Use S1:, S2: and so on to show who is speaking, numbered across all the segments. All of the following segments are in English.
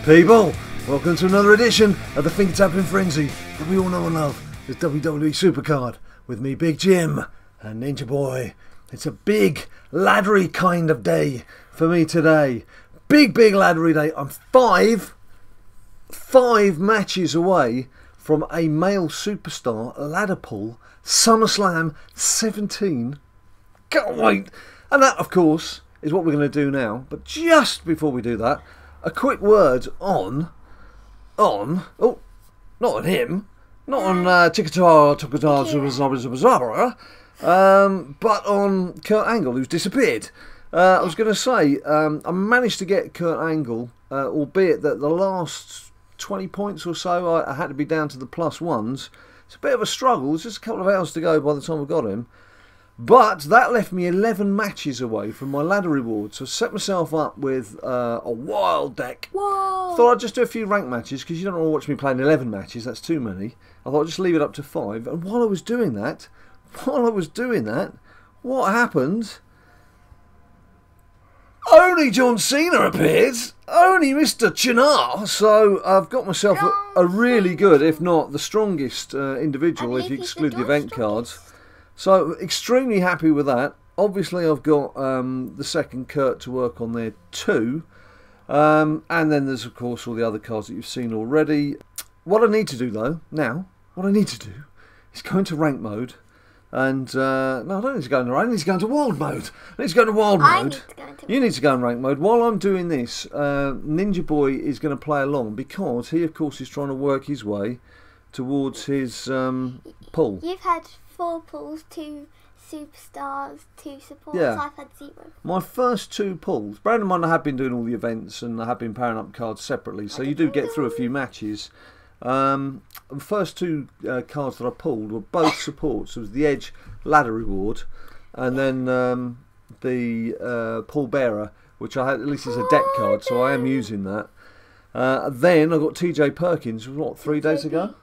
S1: People, welcome to another edition of the Finger Tapping Frenzy that we all know and love. It's WWE SuperCard with me, Big Jim, and Ninja Boy. It's a big laddery kind of day for me today. Big laddery day. I'm five matches away from a male superstar ladder pull, SummerSlam 17. Can't wait. And that, of course, is what we're going to do now. But just before we do that, a quick word on, oh, not on him, not on Chickatar, but on Kurt Angle, who's disappeared. I was going to say, I managed to get Kurt Angle, albeit that the last 20 points or so, I had to be down to the +1s. It's a bit of a struggle. It's just a couple of hours to go by the time I got him. But that left me 11 matches away from my ladder reward. So I set myself up with a wild deck. Whoa. Thought I'd just do a few rank matches because you don't want to watch me playing 11 matches. That's too many. I thought I'd just leave it up to 5. And while I was doing that, what happened? Only John Cena appeared. Only Mr. Chinar. So I've got myself a really good, if not the strongest individual, if you exclude the event cards. So extremely happy with that. Obviously I've got the second Kurt to work on there too. And then there's of course all the other cards that you've seen already. What I need to do though, now, is go into rank mode. And, no, I don't need to go into rank, I need to go into wild mode. I need to go into wild mode. You need to go in rank mode. While I'm doing this, Ninja Boy is going to play along because he of course is trying to work his way towards his pull.
S2: You've had 4 pulls, 2 superstars, 2 supports.
S1: Yeah.
S2: I've had 0.
S1: My first 2 pulls, bear in mind I have been doing all the events and I have been powering up cards separately, so you do get through a few matches. The first 2 cards that I pulled were both supports. It was the Edge ladder reward, and then the Paul Bearer, which I had, at least is a deck card, so I am using that. Then I got TJ Perkins, what, 3 days ago?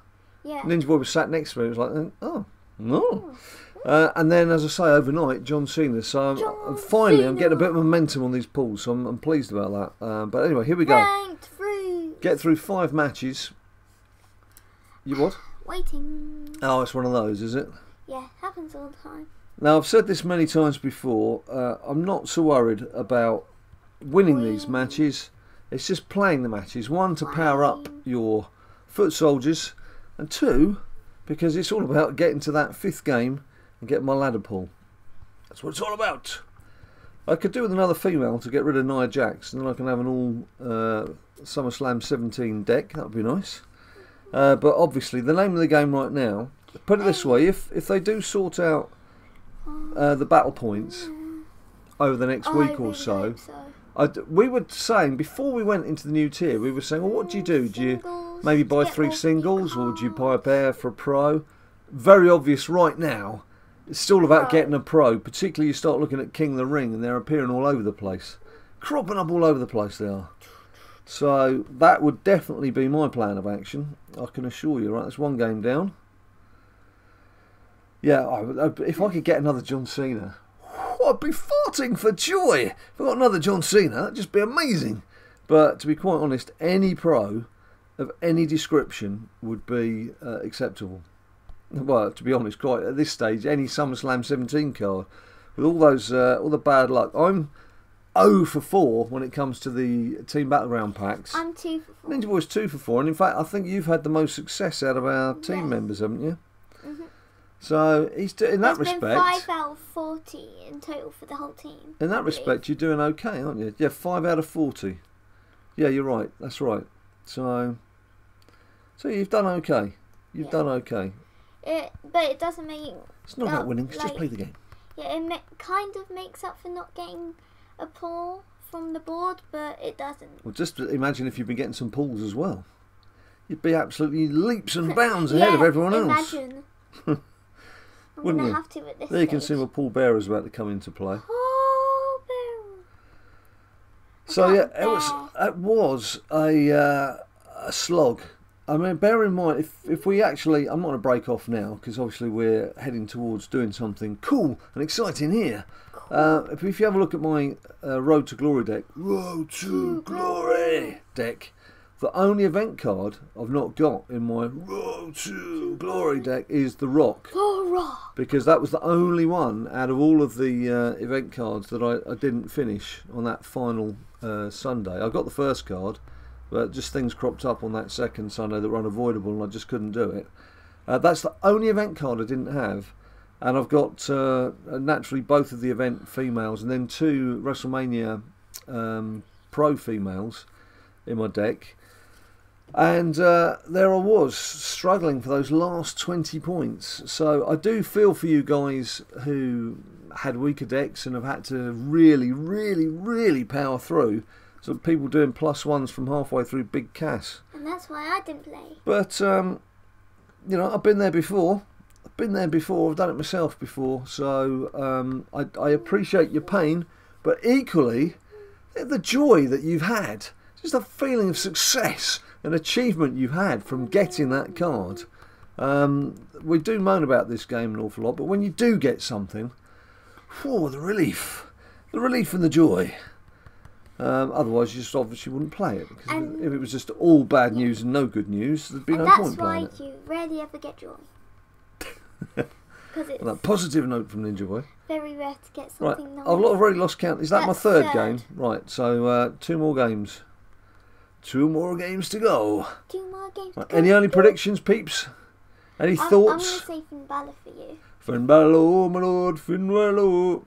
S2: Yeah.
S1: Ninja Boy was sat next to me. It was like, oh, no. And then, as I say, overnight, John Cena. So I'm getting a bit of momentum on these pulls, so I'm pleased about that. But anyway, here we go.
S2: Ranked fruit.
S1: Get through 5 matches. You what?
S2: Waiting.
S1: Oh, it's one of those, is it?
S2: Yeah, happens all the time.
S1: Now, I've said this many times before. I'm not so worried about winning these matches. It's just playing the matches. 1, to power up your foot soldiers, and 2, because it's all about getting to that 5th game and getting my ladder pull. That's what it's all about. I could do with another female to get rid of Nia Jax, and then I can have an all SummerSlam 17 deck. That would be nice. But obviously, the name of the game right now, put it this way, if they do sort out the battle points over the next week or so, we were saying, before we went into the new tier, we were saying, well, what do you do? Do you maybe buy 3 singles, or do you buy a pair for a pro? Very obvious right now, it's still about getting a pro, particularly you start looking at King of the Ring, and they're appearing all over the place. Cropping up all over the place they are. So that would definitely be my plan of action, I can assure you. Right, that's 1 game down. Yeah, if I could get another John Cena, I'd be farting for joy. If I got another John Cena, that'd just be amazing. But to be quite honest, any pro of any description would be acceptable. Well, to be honest, quite at this stage, any SummerSlam 17 card with all those, all the bad luck. I'm 0 for 4 when it comes to the Team Battleground packs.
S2: I'm 2 for 4.
S1: Ninja Boy's 2 for 4, and in fact, I think you've had the most success out of our team members, haven't you? So he's in that respect.
S2: Been 5 out of 40 in total for the whole team.
S1: In that respect, you're doing okay, aren't you? Yeah, 5 out of 40. Yeah, you're right. That's right. So you've done okay. You've done okay.
S2: But it doesn't make.
S1: It's not about winning. It's just play the game.
S2: Yeah, it kind of makes up for not getting a pull from the board, but it doesn't.
S1: Well, just imagine if you've been getting some pulls as well. You'd be absolutely leaps and bounds ahead of everyone else.
S2: Imagine.
S1: Wouldn't you?
S2: Have to at this
S1: there you can see what Paul Bearer's about to come into play.
S2: Paul Bearer.
S1: So yeah, it was a slog. I mean, bear in mind, if we actually, I'm not going to break off now because obviously we're heading towards doing something cool and exciting here. If you have a look at my Road to Glory deck, deck, The only event card I've not got in my Road to Glory deck is The Rock.
S2: The Rock.
S1: Because that was the only one out of all of the event cards that I didn't finish on that final Sunday. I got the first card, but just things cropped up on that second Sunday that were unavoidable and I just couldn't do it. That's the only event card I didn't have. And I've got naturally both of the event females and then 2 WrestleMania Pro females in my deck. And there I was, struggling for those last 20 points. So I do feel for you guys who had weaker decks and have had to really, really, really power through. So people doing +1s from halfway through Big Cass.
S2: And that's why I didn't play.
S1: But, you know, I've been there before. I've done it myself before. So I appreciate your pain, but equally, the joy that you've had. Just a feeling of success, an achievement you've had from getting that card. We do moan about this game an awful lot, but when you do get something, whew, the relief and the joy. Otherwise, you just obviously wouldn't play it. Because if it was just all bad news and no good news, there'd be no point playing it.
S2: That's why you rarely ever get joy.
S1: On that positive note from Ninja Boy.
S2: Very rare to get something nice.
S1: I've already lost count. Is that my third game? Right, so 2 more games. 2 more games to go.
S2: 2 more games to go.
S1: Any early predictions, peeps? Any thoughts?
S2: I'm going to say Finn Balor for you.
S1: Finn Balor, oh my lord, Finn Balor.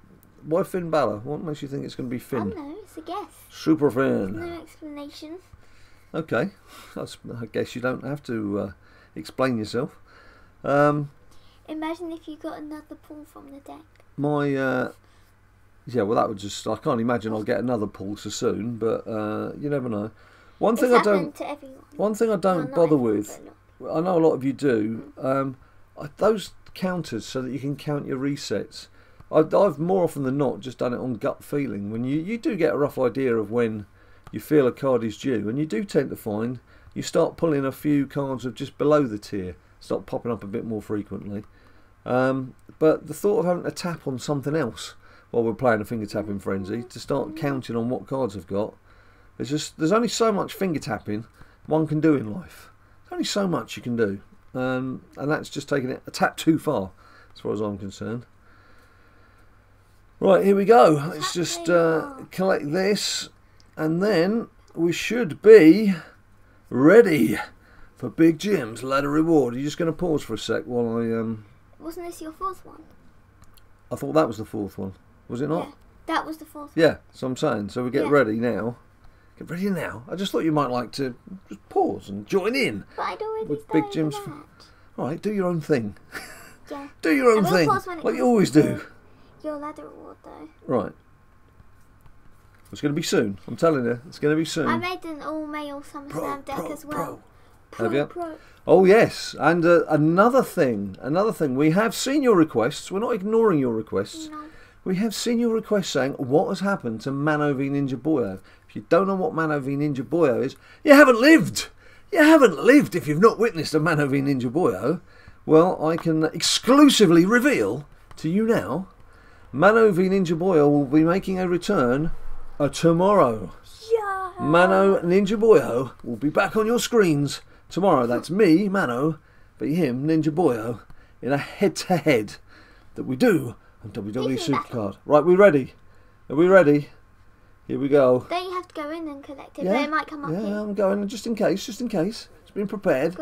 S1: Why Finn Balor? What makes you think it's going to be Finn?
S2: I don't know, it's a guess.
S1: Super Finn.
S2: There's no explanation.
S1: Okay, I guess you don't have to explain yourself.
S2: Imagine if you got another pull from the deck.
S1: Yeah, well that would just, I can't imagine I'll get another pull so soon, but you never know. One thing I don't bother with, I know a lot of you do, those counters so that you can count your resets. I've more often than not just done it on gut feeling. When you do get a rough idea of when you feel a card is due, and you do tend to find you start pulling a few cards of just below the tier, start popping up a bit more frequently. But the thought of having to tap on something else while we're playing a finger tapping frenzy to start counting on what cards I've got, there's only so much finger tapping one can do in life. There's only so much you can do, and that's just taking it a tap too far as far as I'm concerned. Right, here we go. Let's just collect this, and then we should be ready for Big Jim's ladder reward. Are you just going to pause for a sec while I
S2: Wasn't this your 4th one?
S1: I thought that was the 4th one. Was it not?
S2: Yeah, that was the 4th one.
S1: Yeah, so I'm saying. So we get ready now. Get ready now. I just thought you might like to just pause and join in.
S2: But I'd already
S1: with Big Jim's. All right, do your own thing.
S2: Yeah.
S1: Do your own thing, like you always do.
S2: Your ladder reward, though.
S1: Right. It's going to be soon. I'm telling you, it's going to be soon.
S2: I made an all-male SummerSlam deck as well.
S1: Have you? Oh yes, and another thing. We have seen your requests. We're not ignoring your requests.
S2: No.
S1: We have seen your requests saying what has happened to Mano v Ninja Boyo. If you don't know what Mano v Ninja Boyo is, you haven't lived. You haven't lived if you've not witnessed a Mano v Ninja Boyo. Well, I can exclusively reveal to you now, Mano v Ninja Boyo will be making a return tomorrow.
S2: Yeah.
S1: Mano Ninja Boyo will be back on your screens tomorrow. That's me, Mano, beat him, Ninja Boyo, in a head-to-head that we do on WWE SuperCard. Right, we ready? Are we ready? Here we go.
S2: Don't you have to go in and collect it? Yeah, but it might come up here.
S1: Yeah, I'm going, just in case. It's been prepared.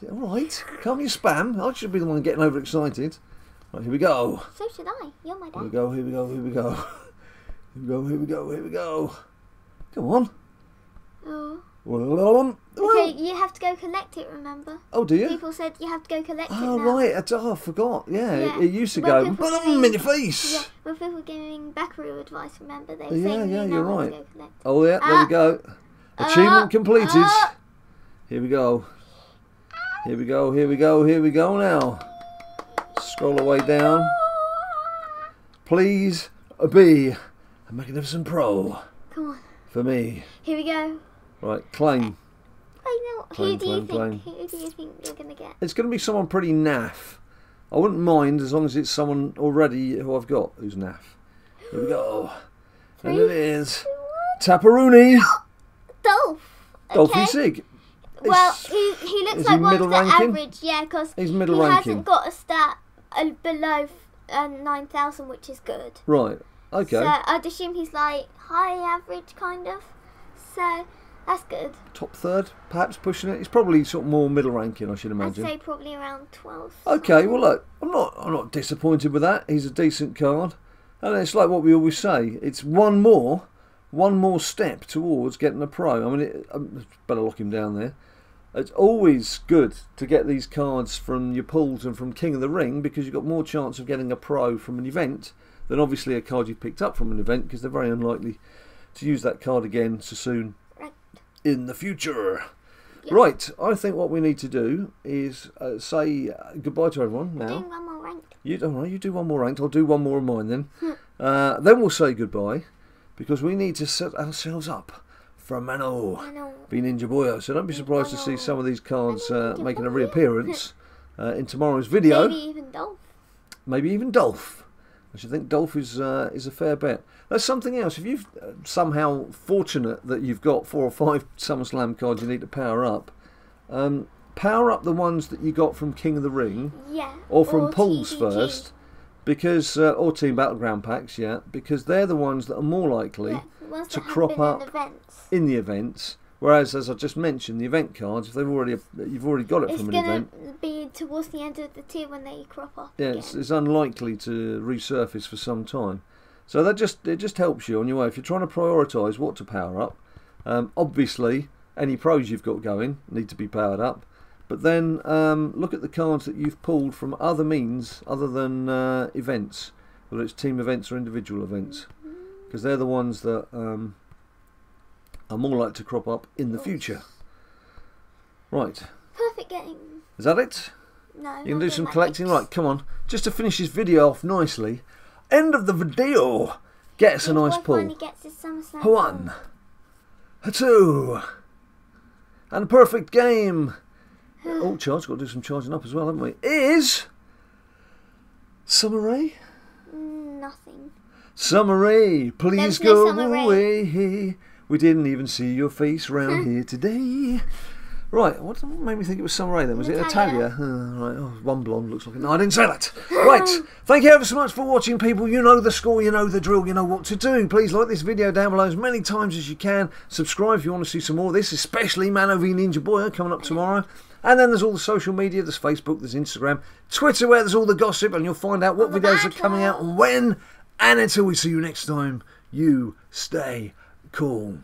S1: Yeah, all right, calm your spam. I should be the one getting overexcited. Right, here we go.
S2: So should I. You're my dad.
S1: Here we go. Here we go. Come on.
S2: Oh.
S1: Well,
S2: okay, you have to go collect it, remember?
S1: Oh, do you?
S2: People said you have to go collect it now.
S1: Oh, right. I forgot. Yeah, it used to go, in your face.
S2: Yeah, when people were giving Backaroo advice, remember? They
S1: yeah, you're right.
S2: To go collect.
S1: Oh, yeah, there we go. Achievement completed. Here we go. Here we go now. Scroll away down. Please be a magnificent pro.
S2: Come on.
S1: For me.
S2: Here we go.
S1: Right, claim.
S2: Who do you think you're going to get?
S1: It's going to be someone pretty naff. I wouldn't mind as long as it's someone already who I've got who's naff. Here we go. And it is Taparoonie.
S2: Dolph.
S1: Dolphy Sig.
S2: Well, he looks like one of the average, yeah, because
S1: he
S2: hasn't got a stat below 9,000, which is good.
S1: Right, okay.
S2: So I'd assume he's like high average, kind of. So that's good.
S1: Top third, perhaps pushing it. He's probably sort of more middle ranking, I should imagine.
S2: I'd say probably around 12th.
S1: Okay, well look, I'm not disappointed with that. He's a decent card, and it's like what we always say. It's one more step towards getting a pro. I mean, better lock him down there. It's always good to get these cards from your pools and from King of the Ring, because you've got more chance of getting a pro from an event than obviously a card you've picked up from an event, because they're very unlikely to use that card again so soon in the future. Yep. Right, I think what we need to do is say goodbye to everyone now.
S2: Doing one more ranked.
S1: You do one more ranked. I'll do one more of mine then. Then we'll say goodbye, because we need to set ourselves up for Mano v Ninja Boyo. So don't be surprised to see some of these cards making a reappearance in tomorrow's video.
S2: Maybe even Dolph.
S1: Maybe even Dolph. I should think Dolph is a fair bet. There's something else. If you've somehow fortunate that you've got 4 or 5 SummerSlam cards you need to power up the ones that you got from King of the Ring, or from pools first, because or Team Battleground packs, because they're the ones that are more likely to crop up in the events. Whereas, as I just mentioned, the event cards, if you've already got it from an event,
S2: it's going to be towards the end of the tier when they crop up.
S1: Yeah, it's unlikely to resurface for some time. So it just helps you on your way if you're trying to prioritise what to power up. Obviously, any pros you've got going need to be powered up, but then look at the cards that you've pulled from other means other than events, whether it's team events or individual events, because they're the ones that are more likely to crop up in the future. Right.
S2: Perfect game.
S1: Is that it?
S2: No.
S1: You can do some collecting. Right, come on. Just to finish this video off nicely. End of the video. Get us a nice pull. One. Two. And a perfect game. Oh, charge. Got to do some charging up as well, haven't we? Is Summer Rae?
S2: Nothing.
S1: Summer Rae, please go away. We didn't even see your face round here today. Right, what made me think it was Summer Rae then? Was it Natalia? Right, one blonde looks like it. No, I didn't say that. Right, thank you ever so much for watching, people. You know the score, you know the drill, you know what to do. Please like this video down below as many times as you can. Subscribe if you want to see some more of this, especially Mano v Ninja Boyo coming up tomorrow. And then there's all the social media. There's Facebook, there's Instagram, Twitter, where there's all the gossip, and you'll find out what videos are coming out and when. And until we see you next time, you stay cool.